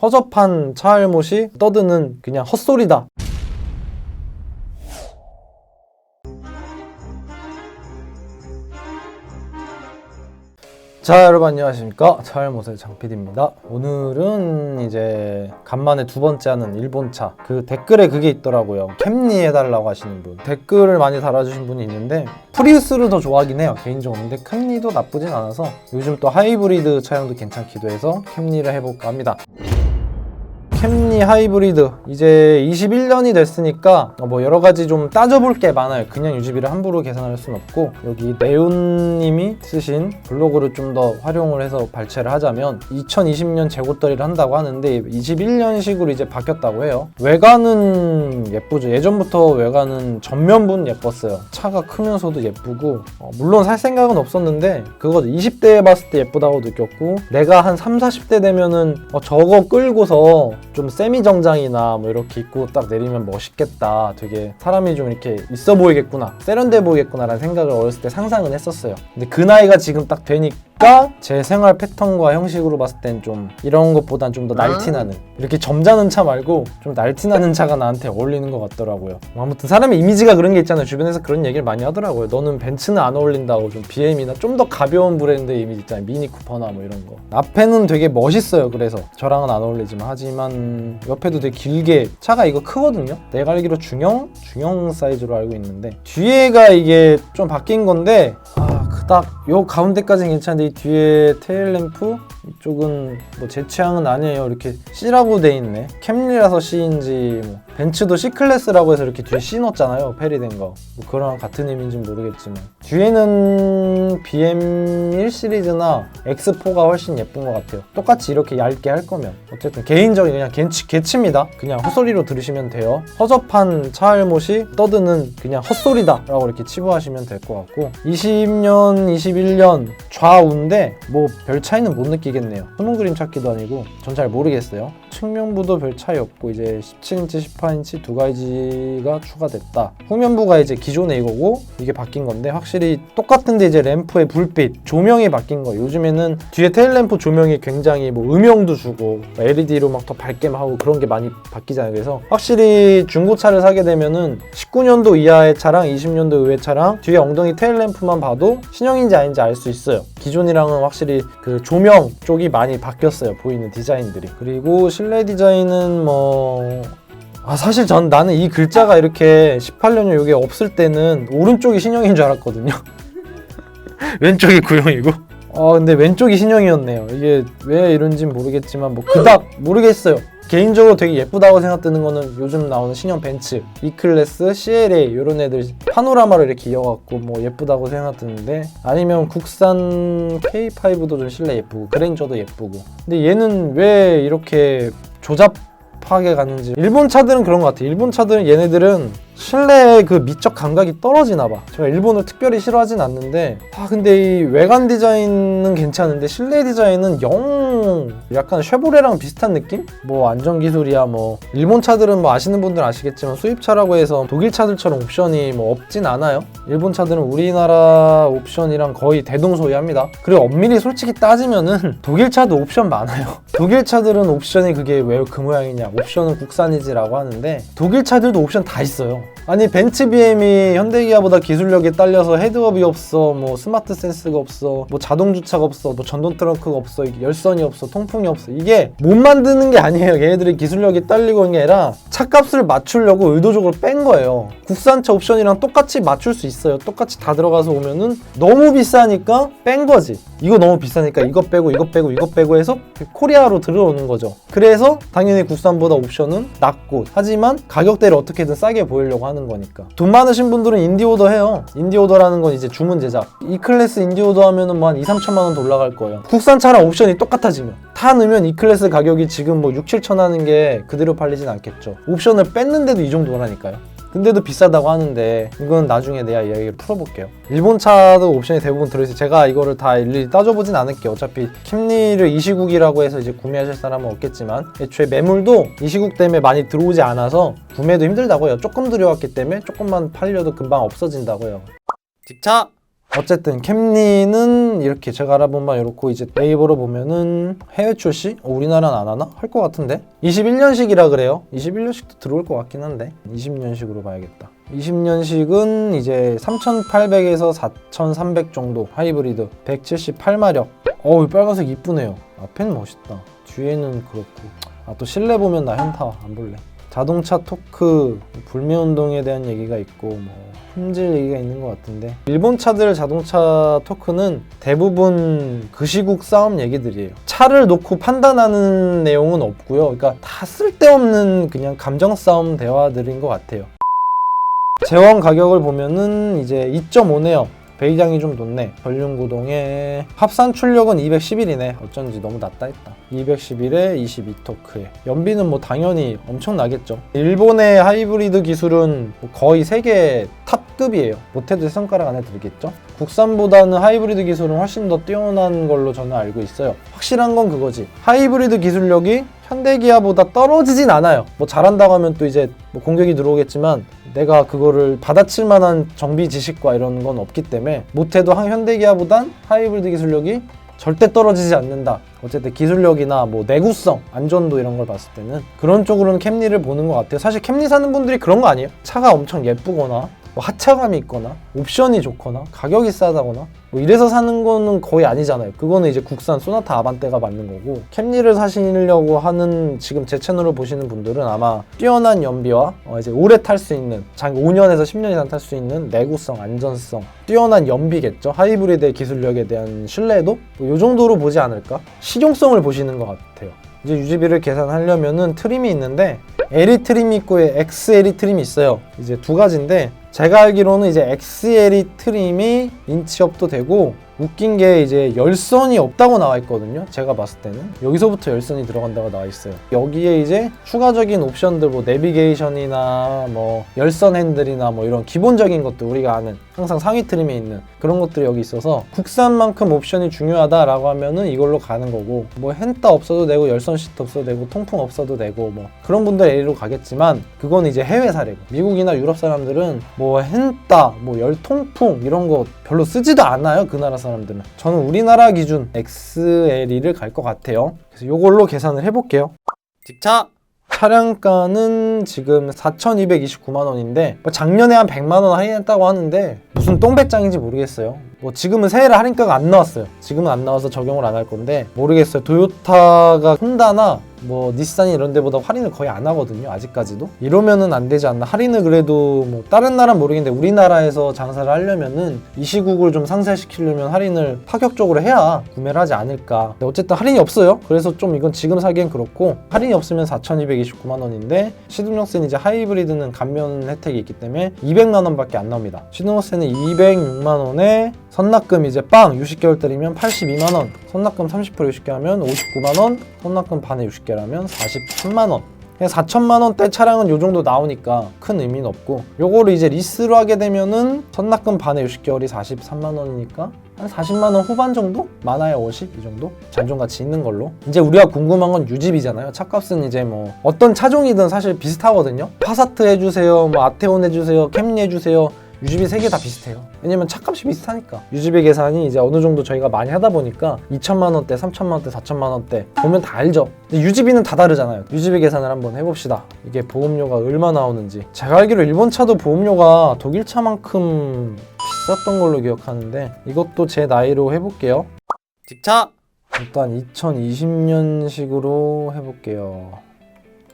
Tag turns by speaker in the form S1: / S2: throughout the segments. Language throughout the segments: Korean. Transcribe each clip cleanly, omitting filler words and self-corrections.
S1: 허접한 차알못이 떠드는 그냥 헛소리다. 자, 여러분 안녕하십니까, 차알못의 장PD입니다. 오늘은 이제 간만에 두 번째 하는 일본차, 그 댓글에 그게 있더라고요. 캠리 해달라고 하시는 분, 댓글을 많이 달아주신 분이 있는데 프리우스를 더 좋아하긴 해요, 개인적으로. 근데 캠리도 나쁘진 않아서 요즘 또 하이브리드 차량도 괜찮기도 해서 캠리를 해볼까 합니다. 캠리 하이브리드 이제 21년이 됐으니까 뭐 여러가지 좀 따져볼 게 많아요. 그냥 유지비를 함부로 계산할 순 없고, 여기 네온님이 쓰신 블로그를 좀 더 활용을 해서 발췌를 하자면 2020년 재고떨이를 한다고 하는데 21년식으로 이제 바뀌었다고 해요. 외관은 예쁘죠. 예전부터 외관은 전면부는 예뻤어요. 차가 크면서도 예쁘고, 물론 살 생각은 없었는데 그거 20대에 봤을 때 예쁘다고 느꼈고, 내가 한 30, 40대 되면은 저거 끌고서 좀 세미 정장이나 뭐 이렇게 입고 딱 내리면 멋있겠다, 되게 사람이 좀 이렇게 있어 보이겠구나, 세련돼 보이겠구나 라는 생각을 어렸을 때 상상은 했었어요. 근데 그 나이가 지금 딱 되니까 제 생활 패턴과 형식으로 봤을 땐 좀 이런 것보단 좀 더 날티나는, 이렇게 점잖은 차 말고 좀 날티나는 차가 나한테 어울리는 것 같더라고요. 아무튼 사람의 이미지가 그런 게 있잖아요. 주변에서 그런 얘기를 많이 하더라고요. 너는 벤츠는 안 어울린다고, 좀 BM이나 좀 더 가벼운 브랜드의 이미지 있잖아요. 미니 쿠퍼나 뭐 이런 거. 앞에는 되게 멋있어요. 그래서 저랑은 안 어울리지만, 하지만 옆에도 되게 길게, 차가 이거 크거든요. 내가 알기로 중형 사이즈로 알고 있는데, 뒤에가 이게 좀 바뀐 건데 그닥 요 가운데까지는 괜찮은데 이 뒤에 테일램프 이쪽은 뭐 제 취향은 아니에요. 이렇게 C라고 돼 있네. 캠리라서 C인지, 뭐 벤츠도 C클래스라고 해서 이렇게 뒤에 C 넣었잖아요, 패리된 거. 뭐 그거랑 같은 의미인지는 모르겠지만, 뒤에는 BM1 시리즈나 X4가 훨씬 예쁜 것 같아요. 똑같이 이렇게 얇게 할 거면. 어쨌든 개인적인 그냥 개치입니다. 그냥 헛소리로 들으시면 돼요. 허접한 차알못이 떠드는 그냥 헛소리다 라고 이렇게 치부하시면 될 것 같고, 20년 21년 좌우인데 뭐 별 차이는 못 느끼겠네요. 손흥 그림 찾기도 아니고 전 잘 모르겠어요. 측면부도 별 차이 없고, 이제 17인치 18인치 두 가지가 추가됐다. 후면부가 이제 기존에 이거고 이게 바뀐 건데, 확실히 똑같은데 이제 램프의 불빛, 조명이 바뀐 거예요. 요즘에는 뒤에 테일램프 조명이 굉장히 뭐 음영도 주고 LED로 막 더 밝게 하고 그런 게 많이 바뀌잖아요. 그래서 확실히 중고차를 사게 되면은 19년도 이하의 차랑 20년도 이후의 차랑 뒤에 엉덩이 테일램프만 봐도 신형인지 아닌지 알 수 있어요. 기존이랑은 확실히 그 조명 쪽이 많이 바뀌었어요, 보이는 디자인들이. 그리고 실내 디자인은 사실 나는 이 글자가 이렇게 18년형 이게 없을 때는 오른쪽이 신형인 줄 알았거든요. 왼쪽이 구형이고. 근데 왼쪽이 신형이었네요. 이게 왜 이런지는 모르겠지만 뭐 그닥 모르겠어요. 개인적으로 되게 예쁘다고 생각드는 거는 요즘 나오는 신형 벤츠 E클래스, CLA 이런 애들 파노라마를 이렇게 이어갖고 뭐 예쁘다고 생각드는데, 아니면 국산 K5도 좀 실내 예쁘고 그랜저도 예쁘고. 근데 얘는 왜 이렇게 조잡하게 가는지. 일본 차들은 그런 것 같아요. 일본 차들은 얘네들은 실내의 그 미적 감각이 떨어지나 봐. 제가 일본을 특별히 싫어하진 않는데, 근데 이 외관 디자인은 괜찮은데 실내 디자인은 약간 쉐보레랑 비슷한 느낌? 뭐 안전기술이야 뭐. 일본 차들은 뭐 아시는 분들은 아시겠지만 수입차라고 해서 독일 차들처럼 옵션이 뭐 없진 않아요. 일본 차들은 우리나라 옵션이랑 거의 대동소이합니다. 그리고 엄밀히 솔직히 따지면은 독일 차도 옵션 많아요. 독일 차들은 옵션이 그게 왜 그 모양이냐, 옵션은 국산이지라고 하는데 독일 차들도 옵션 다 있어요. 아니 벤츠 BM이 현대기아보다 기술력이 딸려서 헤드업이 없어, 뭐 스마트 센스가 없어, 뭐 자동 주차가 없어, 뭐 전동 트렁크가 없어, 열선이 없어, 통풍이 없어. 이게 못 만드는 게 아니에요. 얘네들이 기술력이 딸리고 있는 게 아니라 차값을 맞추려고 의도적으로 뺀 거예요. 국산차 옵션이랑 똑같이 맞출 수 있어요. 똑같이 다 들어가서 오면은 너무 비싸니까 뺀 거지. 이거 너무 비싸니까 이거 빼고 이거 빼고 이거 빼고 해서 코리아로 들어오는 거죠. 그래서 당연히 국산보다 옵션은 낮고, 하지만 가격대를 어떻게든 싸게 보이려고 하는 거니까. 돈 많으신 분들은 인디오더 해요. 인디오더라는 건 이제 주문 제작. E클래스 인디오더 하면은 뭐 한 2-3천만 원 더 올라갈 거예요. 국산차랑 옵션이 똑같아지면. 타 넣으면 E클래스 가격이 지금 뭐 6-7천 하는 게 그대로 팔리진 않겠죠. 옵션을 뺐는데도 이 정도라니까요. 근데도 비싸다고 하는데, 이건 나중에 내가 이야기를 풀어볼게요. 일본 차도 옵션이 대부분 들어있어요. 제가 이거를 다 일일이 따져보진 않을게요. 어차피 캠리를 이 시국이라고 해서 이제 구매하실 사람은 없겠지만, 애초에 매물도 이 시국 때문에 많이 들어오지 않아서 구매도 힘들다고 해요. 조금 들여왔기 때문에 조금만 팔려도 금방 없어진다고 해요. 직차! 어쨌든 캠리는 이렇게 제가 알아본 바 이렇고, 이제 네이버로 보면은 해외 출시? 우리나라는 안 하나? 할 것 같은데 21년식이라 그래요. 21년식도 들어올 것 같긴 한데 20년식으로 봐야겠다. 20년식은 이제 3800에서 4300 정도 하이브리드 178마력. 어우, 빨간색 이쁘네요. 앞에는 멋있다. 뒤에는 그렇고. 또 실내 보면 나 현타 안 볼래. 자동차 토크, 불매운동에 대한 얘기가 있고 뭐 품질 얘기가 있는 것 같은데, 일본 차들 자동차 토크는 대부분 그 시국 싸움 얘기들이에요. 차를 놓고 판단하는 내용은 없고요. 그러니까 다 쓸데없는 그냥 감정 싸움 대화들인 것 같아요. 제원 가격을 보면은 이제 2.5네요. 배기량이 좀 높네. 전륜구동에 합산 출력은 211이네. 어쩐지 너무 낮다 했다. 211에 22토크에 연비는 뭐 당연히 엄청나겠죠. 일본의 하이브리드 기술은 거의 세계 탑급이에요. 못해도 세 손가락 안에 들겠죠. 국산보다는 하이브리드 기술은 훨씬 더 뛰어난 걸로 저는 알고 있어요. 확실한 건 그거지. 하이브리드 기술력이 현대기아보다 떨어지진 않아요. 뭐 잘한다고 하면 또 이제 뭐 공격이 들어오겠지만, 내가 그거를 받아칠 만한 정비 지식과 이런 건 없기 때문에 못해도 현대기아보단 하이브리드 기술력이 절대 떨어지지 않는다. 어쨌든 기술력이나 뭐 내구성, 안전도 이런 걸 봤을 때는 그런 쪽으로는 캠리를 보는 것 같아요. 사실 캠리 사는 분들이 그런 거 아니에요? 차가 엄청 예쁘거나 뭐 하차감이 있거나 옵션이 좋거나 가격이 싸다거나 뭐 이래서 사는 거는 거의 아니잖아요. 그거는 이제 국산 소나타 아반떼가 맞는 거고, 캠리를 사시려고 하는 지금 제 채널을 보시는 분들은 아마 뛰어난 연비와 이제 오래 탈 수 있는, 장기 5년에서 10년 이상 탈 수 있는 내구성, 안전성, 뛰어난 연비겠죠. 하이브리드의 기술력에 대한 신뢰도 뭐 이 정도로 보지 않을까? 실용성을 보시는 것 같아요. 이제 유지비를 계산하려면은 트림이 있는데 LE 트림이 있고 XLE 트림이 있어요. 이제 두 가지인데, 제가 알기로는 이제 XLE 트림이 인치업도 되고, 웃긴 게 이제 열선이 없다고 나와 있거든요. 제가 봤을 때는 여기서부터 열선이 들어간다고 나와 있어요. 여기에 이제 추가적인 옵션들, 뭐 내비게이션이나 뭐 열선 핸들이나 뭐 이런 기본적인 것들, 우리가 아는 항상 상위 트림에 있는 그런 것들이 여기 있어서 국산만큼 옵션이 중요하다라고 하면은 이걸로 가는 거고, 뭐 헨따 없어도 되고 열선 시트 없어도 되고 통풍 없어도 되고 뭐 그런 분들 A로 가겠지만, 그건 이제 해외 사례고, 미국이나 유럽 사람들은 뭐 헨따, 뭐 열통풍 이런 거 별로 쓰지도 않아요. 그 나라 사람들은. 저는 우리나라 기준 XLE를 갈 것 같아요. 그래서 이걸로 계산을 해볼게요. 직차! 차량가는 지금 4,229만 원인데 작년에 한 100만 원 할인했다고 하는데 무슨 똥배짱인지 모르겠어요. 뭐 지금은 세일할 할인가가 안 나왔어요. 지금은 안 나와서 적용을 안 할 건데 모르겠어요. 도요타가 혼다나 뭐 닛산이 이런 데보다 할인을 거의 안 하거든요. 아직까지도. 이러면은 안 되지 않나. 할인을 그래도 뭐 다른 나라는 모르겠는데 우리나라에서 장사를 하려면은 이 시국을 좀 상쇄시키려면 할인을 파격적으로 해야 구매를 하지 않을까. 근데 어쨌든 할인이 없어요. 그래서 좀 이건 지금 사기엔 그렇고, 할인이 없으면 4,229만 원인데 시동열쇠는 이제 하이브리드는 감면 혜택이 있기 때문에 200만 원밖에 안 나옵니다. 시동열쇠는 206만 원에 선납금 이제 빵 60개월 때리면 82만 원, 선납금 30% 60개 하면 59만 원, 선납금 반에 60개라면 43만 원. 그냥 4천만 원대 차량은 요 정도 나오니까 큰 의미는 없고, 요거를 이제 리스로 하게 되면은 선납금 반에 60개월이 43만 원이니까 한 40만 원 후반 정도? 많아야 50? 이 정도? 잔존가치 있는 걸로. 이제 우리가 궁금한 건 유지비잖아요. 차값은 이제 뭐 어떤 차종이든 사실 비슷하거든요. 파사트 해주세요, 뭐 아테온 해주세요, 캠리 해주세요. 유지비 3개 다 비슷해요. 왜냐면 차값이 비슷하니까. 유지비 계산이 이제 어느 정도 저희가 많이 하다 보니까 2천만 원대, 3천만 원대, 4천만 원대 보면 다 알죠. 근데 유지비는 다 다르잖아요. 유지비 계산을 한번 해봅시다. 이게 보험료가 얼마 나오는지. 제가 알기로 일본 차도 보험료가 독일 차만큼 비쌌던 걸로 기억하는데, 이것도 제 나이로 해볼게요. 직차! 일단 2020년식으로 해볼게요.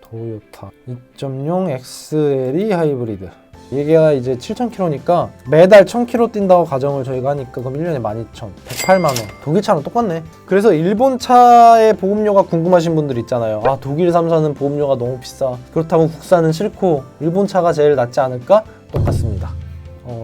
S1: 도요타 2.0 XLE 하이브리드. 얘가 이제 7,000km니까 매달 1,000km 뛴다고 가정을 저희가 하니까 그럼 1년에 12,000, 108만 원. 독일 차랑 똑같네. 그래서 일본 차의 보험료가 궁금하신 분들 있잖아요. 아, 독일 3사는 보험료가 너무 비싸. 그렇다고 국산은 싫고 일본 차가 제일 낫지 않을까? 똑같습니다.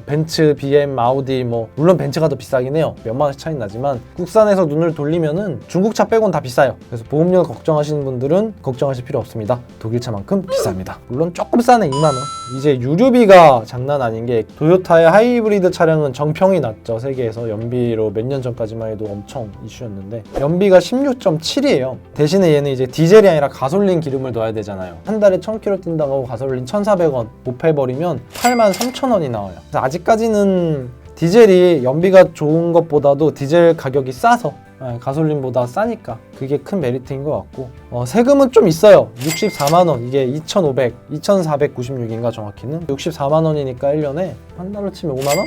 S1: 벤츠, BM, 아우디 뭐 물론 벤츠가 더 비싸긴 해요. 몇만 원씩 차이 나지만 국산에서 눈을 돌리면은 중국차 빼곤 다 비싸요. 그래서 보험료 걱정하시는 분들은 걱정하실 필요 없습니다. 독일차만큼 비쌉니다. 물론 조금 싸네, 2만 원. 이제 유류비가 장난 아닌 게, 도요타의 하이브리드 차량은 정평이 났죠. 세계에서. 연비로 몇 년 전까지만 해도 엄청 이슈였는데 연비가 16.7이에요. 대신에 얘는 이제 디젤이 아니라 가솔린 기름을 넣어야 되잖아요. 한 달에 1,000km 뛴다고 가솔린 1,400원 못 패버리면 83,000원이 나와요. 그래서 아직까지는 디젤이 연비가 좋은 것보다도 디젤 가격이 싸서 가솔린보다 싸니까 그게 큰 메리트인 것 같고 세금은 좀 있어요. 64만원, 이게 2496인가 정확히는 64만원이니까 1년에 한 달로 치면 5만원?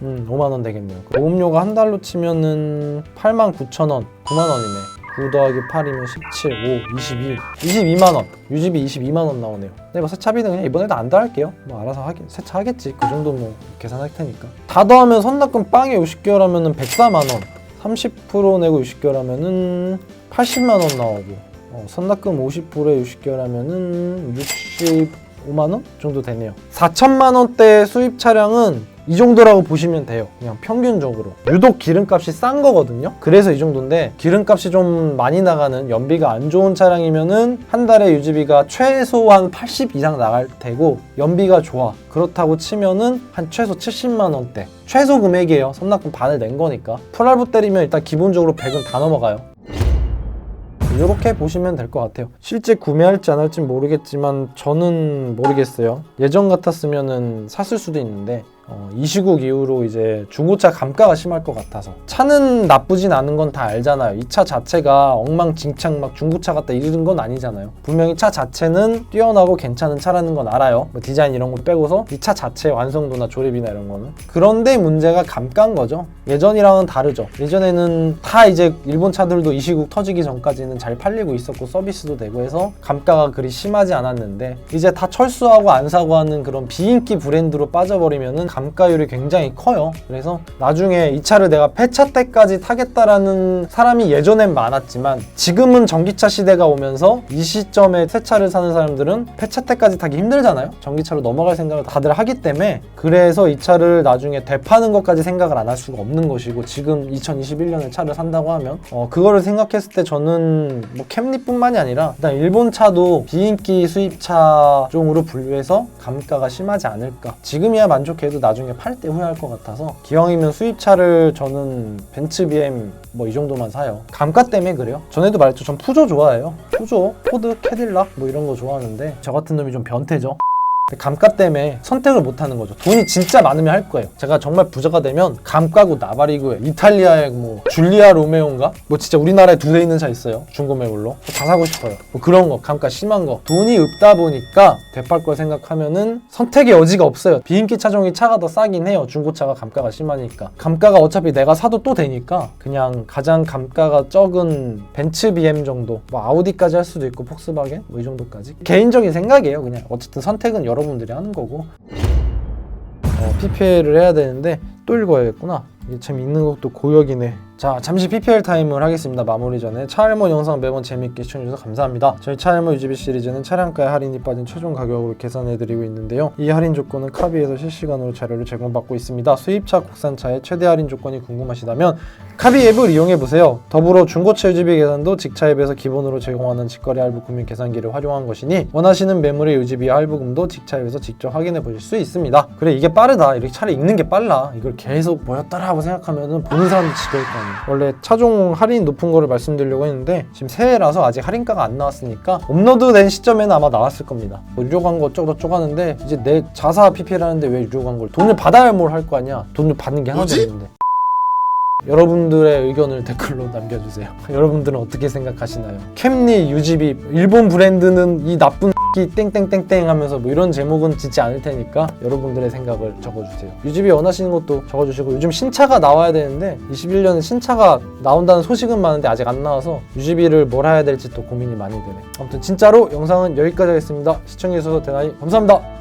S1: 5만원 되겠네요. 보험료가 한 달로 치면은 89,000원, 9만원이네. 9 더하기 8이면 17, 5, 22만원. 유지비 22만원 나오네요. 근데 뭐 세차비는 그냥 이번에도 안 더할게요. 뭐 알아서 세차하겠지. 그 정도 뭐 계산할 테니까. 다 더하면 선납금 빵에 50개월 하면은 104만원. 30% 내고 60개월 하면은 80만원 나오고. 선납금 50%에 60개월 하면은 65만원 정도 되네요. 4천만원대 수입 차량은 이 정도라고 보시면 돼요. 그냥 평균적으로. 유독 기름값이 싼 거거든요. 그래서 이 정도인데 기름값이 좀 많이 나가는 연비가 안 좋은 차량이면은 한 달에 유지비가 최소한 80 이상 나갈 테고 연비가 좋아. 그렇다고 치면은 한 최소 70만 원대. 최소 금액이에요. 선납금 반을 낸 거니까. 풀할부 때리면 일단 기본적으로 100은 다 넘어가요. 이렇게 보시면 될 것 같아요. 실제 구매할지 안 할지 모르겠지만 저는 모르겠어요. 예전 같았으면은 샀을 수도 있는데 이 시국 이후로 이제 중고차 감가가 심할 것 같아서. 차는 나쁘진 않은 건 다 알잖아요. 이 차 자체가 엉망진창 막 중고차 같다 이런 건 아니잖아요. 분명히 차 자체는 뛰어나고 괜찮은 차라는 건 알아요. 뭐 디자인 이런 거 빼고서 이 차 자체의 완성도나 조립이나 이런 거는. 그런데 문제가 감가인 거죠. 예전이랑은 다르죠. 예전에는 다 이제 일본 차들도 이 시국 터지기 전까지는 잘 팔리고 있었고 서비스도 되고 해서 감가가 그리 심하지 않았는데 이제 다 철수하고 안 사고 하는 그런 비인기 브랜드로 빠져버리면은 감가율이 굉장히 커요. 그래서 나중에 이 차를 내가 폐차 때까지 타겠다라는 사람이 예전엔 많았지만 지금은 전기차 시대가 오면서 이 시점에 새 차를 사는 사람들은 폐차 때까지 타기 힘들잖아요. 전기차로 넘어갈 생각을 다들 하기 때문에 그래서 이 차를 나중에 되파는 것까지 생각을 안 할 수가 없는 것이고 지금 2021년에 차를 산다고 하면 그거를 생각했을 때 저는 뭐 캠리뿐만이 아니라 일단 일본 차도 비인기 수입차 종으로 분류해서 감가가 심하지 않을까. 지금이야 만족해도 나중에 팔 때 후회할 것 같아서 기왕이면 수입차를 저는 벤츠, BM 뭐 이 정도만 사요. 감가 때문에 그래요. 전에도 말했죠. 전 푸조 좋아해요. 푸조, 포드, 캐딜락 뭐 이런 거 좋아하는데 저 같은 놈이 좀 변태죠. 감가 때문에 선택을 못 하는 거죠. 돈이 진짜 많으면 할 거예요. 제가 정말 부자가 되면 감가고 나발이고 이탈리아의 뭐 줄리아 로메오인가? 뭐 진짜 우리나라에 2대 있는 차 있어요. 중고 매물로. 다 사고 싶어요. 뭐 그런 거, 감가 심한 거. 돈이 없다 보니까 되팔 걸 생각하면은 선택의 여지가 없어요. 비인기 차종이 차가 더 싸긴 해요. 중고차가 감가가 심하니까. 감가가 어차피 내가 사도 또 되니까 그냥 가장 감가가 적은 벤츠, BM 정도. 뭐 아우디까지 할 수도 있고 폭스바겐 뭐 이 정도까지. 개인적인 생각이에요. 그냥 어쨌든 선택은 여러분들이 하는 거고. PPL을 해야 되는데 또 읽어야겠구나. 이게 참 읽는 것도 고역이네. 자, 잠시 PPL 타임을 하겠습니다. 마무리 전에 차알몬 영상 매번 재밌게 시청해주셔서 감사합니다. 저희 차알몬 유지비 시리즈는 차량가에 할인이 빠진 최종 가격으로 계산해드리고 있는데요. 이 할인 조건은 카비에서 실시간으로 자료를 제공받고 있습니다. 수입차, 국산차의 최대 할인 조건이 궁금하시다면 카비 앱을 이용해보세요. 더불어 중고차 유지비 계산도 직차 앱에서 기본으로 제공하는 직거래 할부 금융 계산기를 활용한 것이니 원하시는 매물의 유지비 할부금도 직차 앱에서 직접 확인해 보실 수 있습니다. 그래, 이게 빠르다. 이렇게 차를 읽는 게 빨라. 이걸 계속 뭐였더라 하고 생각하면 보는 사람도 지겨울 거 아니에요. 원래 차종 할인 높은 거를 말씀드리려고 했는데 지금 새해라서 아직 할인가가 안 나왔으니까 업로드된 시점에는 아마 나왔을 겁니다. 뭐 유료 광고 어쩌고저쩌고 하는데 이제 내 자사 PPL 하는데 왜 유료 광고를 돈을 받아야 뭘 할 거 아니야. 돈을 받는 게 하나도 없는데. 여러분들의 의견을 댓글로 남겨주세요. 여러분들은 어떻게 생각하시나요? 캠리, 유지비, 일본 브랜드는 이 나쁜 땡땡땡땡 하면서 뭐 이런 제목은 짓지 않을 테니까 여러분들의 생각을 적어주세요. 유지비 원하시는 것도 적어주시고 요즘 신차가 나와야 되는데 21년에 신차가 나온다는 소식은 많은데 아직 안 나와서 유지비를 뭘 해야 될지 또 고민이 많이 되네. 아무튼 진짜로 영상은 여기까지 하겠습니다. 시청해주셔서 대단히 감사합니다.